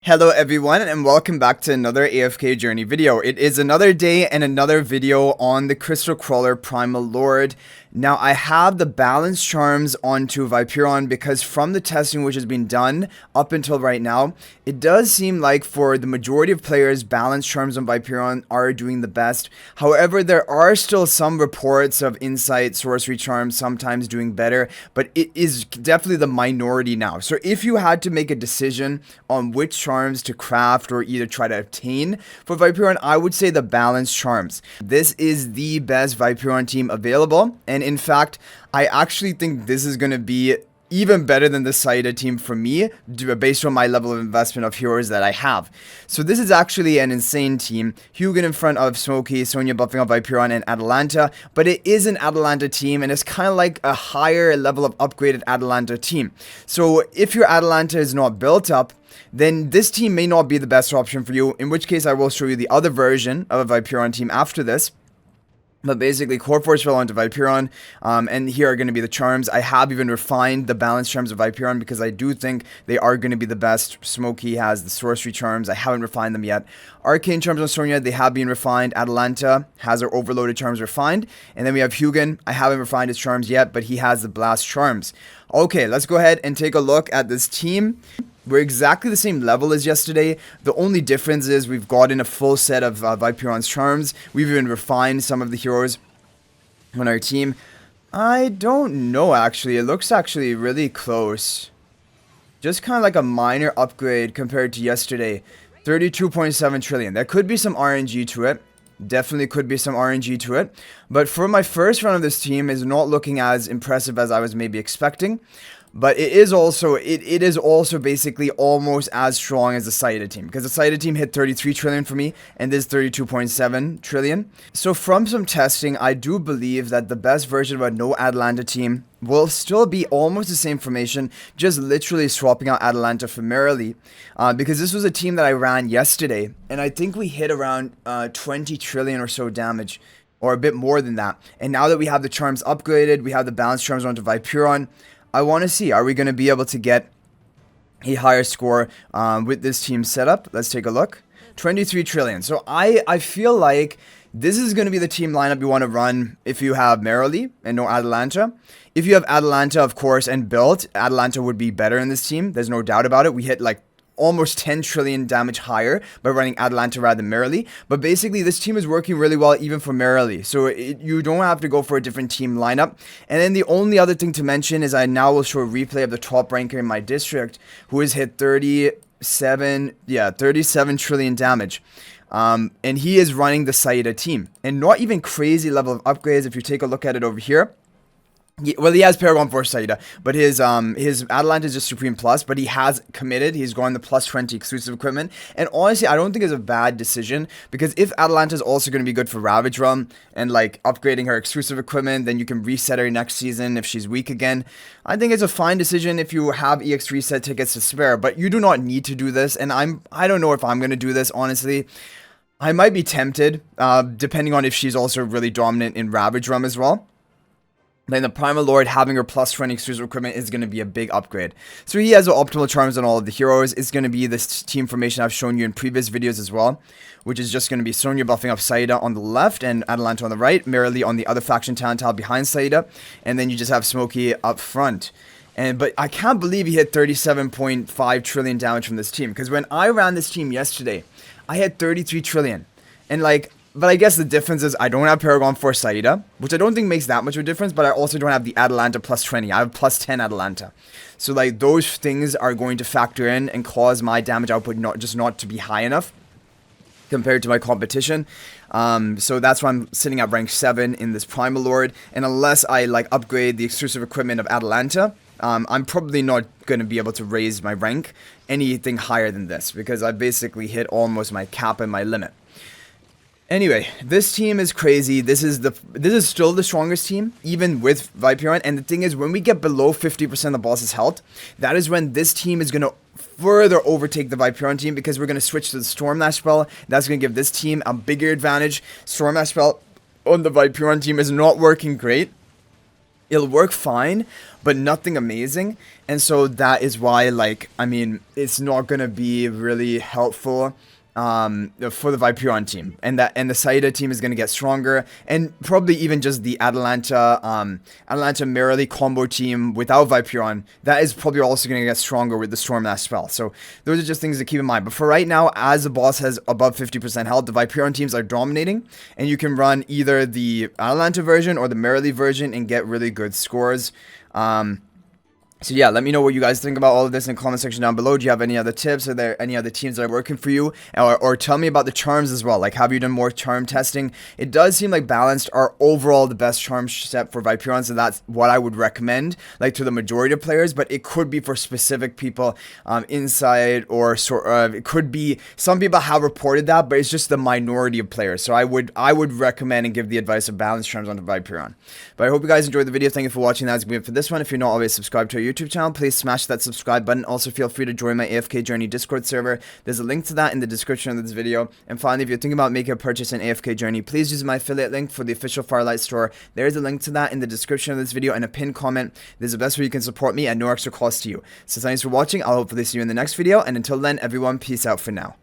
Hello everyone and welcome back to another AFK journey video. It is another day and another video on the Crystal Crawler Primal Lord. Now I have the balance charms onto Viperian because from the testing which has been done up until right now, it does seem like for the majority of players, balance charms on Viperian are doing the best. However, there are still some reports of insight sorcery charms sometimes doing better, but it is definitely the minority now. So if you had to make a decision on which charms to craft or either try to obtain for Viperian, I would say the balance charms. This is the best Viperian team available, and in fact, I actually think this is going to be even better than the Saida team for me, based on my level of investment of heroes that I have. So this is actually an insane team. Hugin in front of Smokey, Sonya buffing up Viperian and Atalanta, but it is an Atalanta team, and it's kind of like a higher level of upgraded Atalanta team. So if your Atalanta is not built up, then this team may not be the best option for you, in which case I will show you the other version of a Viperian team after this. But basically, Core Force fell onto Viperian, and here are going to be the charms. I have even refined the balance charms of Viperian because I do think they are going to be the best. Smokey has the sorcery charms. I haven't refined them yet. Arcane charms on Sonya, they have been refined. Atalanta has her overloaded charms refined. And then we have Hugin. I haven't refined his charms yet, but he has the blast charms. Okay, let's go ahead and take a look at this team. We're exactly the same level as yesterday. The only difference is we've gotten a full set of Viperian's charms. We've even refined some of the heroes on our team. I don't know, actually. It looks actually really close. Just kind of like a minor upgrade compared to yesterday. 32.7 trillion. There could be some RNG to it. Definitely could be some RNG to it. But for my first run of this team, is not looking as impressive as I was maybe expecting. But it is also basically almost as strong as the Saida team, because the Saida team hit 33 trillion for me, and this 32.7 trillion. So from some testing, I do believe that the best version of a No-Atalanta team will still be almost the same formation, just literally swapping out Atalanta for Merrily, because this was a team that I ran yesterday, and I think we hit around 20 trillion or so damage, or a bit more than that. And now that we have the charms upgraded, we have the balance charms onto Viperian, I want to see, are we going to be able to get a higher score with this team setup? Let's take a look. 23 trillion. So I feel like this is going to be the team lineup you want to run if you have Merrily and no Atalanta. If you have Atalanta, of course, and built, Atalanta would be better in this team. There's no doubt about it. We hit like almost 10 trillion damage higher by running Atalanta rather than Merrily. But basically, this team is working really well even for Merrily. So you don't have to go for a different team lineup. And then the only other thing to mention is I now will show a replay of the top ranker in my district who has hit 37 trillion damage. And he is running the Saida team. And not even crazy level of upgrades if you take a look at it over here. Well, he has Paragon for Saida, but his Atalanta is just Supreme Plus, but he has committed. He's going the plus 20 exclusive equipment, and honestly, I don't think it's a bad decision, because if Atalanta is also going to be good for Ravage Realm, and like upgrading her exclusive equipment, then you can reset her next season if she's weak again. I think it's a fine decision if you have EX reset tickets to spare, but you do not need to do this, and I don't know if I'm going to do this, honestly. I might be tempted, depending on if she's also really dominant in Ravage Realm as well. Then the Primal Lord having her plus 20 exclusive equipment is going to be a big upgrade. So he has the optimal charms on all of the heroes. It's going to be this team formation I've shown you in previous videos as well, which is just going to be Sonya buffing up Saida on the left and Atalanta on the right, Merrily on the other faction talent tile behind Saida, and then you just have Smokey up front. But I can't believe he hit 37.5 trillion damage from this team, because when I ran this team yesterday, I had 33 trillion, and like, but I guess the difference is I don't have Paragon for Saida, which I don't think makes that much of a difference, but I also don't have the Atalanta plus 20. I have plus 10 Atalanta. So like those things are going to factor in and cause my damage output not to be high enough compared to my competition. So that's why I'm sitting at rank 7 in this Primal Lord. And unless I like upgrade the exclusive equipment of Atalanta, I'm probably not going to be able to raise my rank anything higher than this, because I basically hit almost my cap and my limit. Anyway, this team is crazy. This is still the strongest team, even with Viperian. And the thing is, when we get below 50% of the boss's health, that is when this team is going to further overtake the Viperian team, because we're going to switch to the Stormlash spell. That's going to give this team a bigger advantage. Stormlash spell on the Viperian team is not working great. it'll work fine, but nothing amazing. And so that is why, like, I mean, it's not gonna be really helpful for the Viperian team, and the Saida team is going to get stronger, and probably even just the Atalanta merely combo team without Viperian, that is probably also going to get stronger with the Storm that spell. So those are just things to keep in mind. But for right now, as the boss has above 50% health, the Viperian teams are dominating, and you can run either the Atalanta version or the merely version and get really good scores. So yeah, let me know what you guys think about all of this in the comment section down below. Do you have any other tips? Are there any other teams that are working for you? Or tell me about the charms as well. Like, have you done more charm testing? It does seem like balanced are overall the best charm set for Viperion, so that's what I would recommend, like, to the majority of players. But it could be for specific people inside, or sort of, it could be, some people have reported that, but it's just the minority of players. So I would recommend and give the advice of balanced charms on the Viperion. But I hope you guys enjoyed the video. Thank you for watching. That's going to be it for this one. If you're not already subscribed to our YouTube channel, please smash that subscribe button. Also, feel free to join my AFK Journey Discord server. There's a link to that in the description of this video. And finally, if you're thinking about making a purchase in AFK Journey, please use my affiliate link for the official Firelight store. There's a link to that in the description of this video and a pinned comment. This is the best way you can support me at no extra cost to you. So thanks for watching. I'll hopefully see you in the next video. And until then, everyone, peace out for now.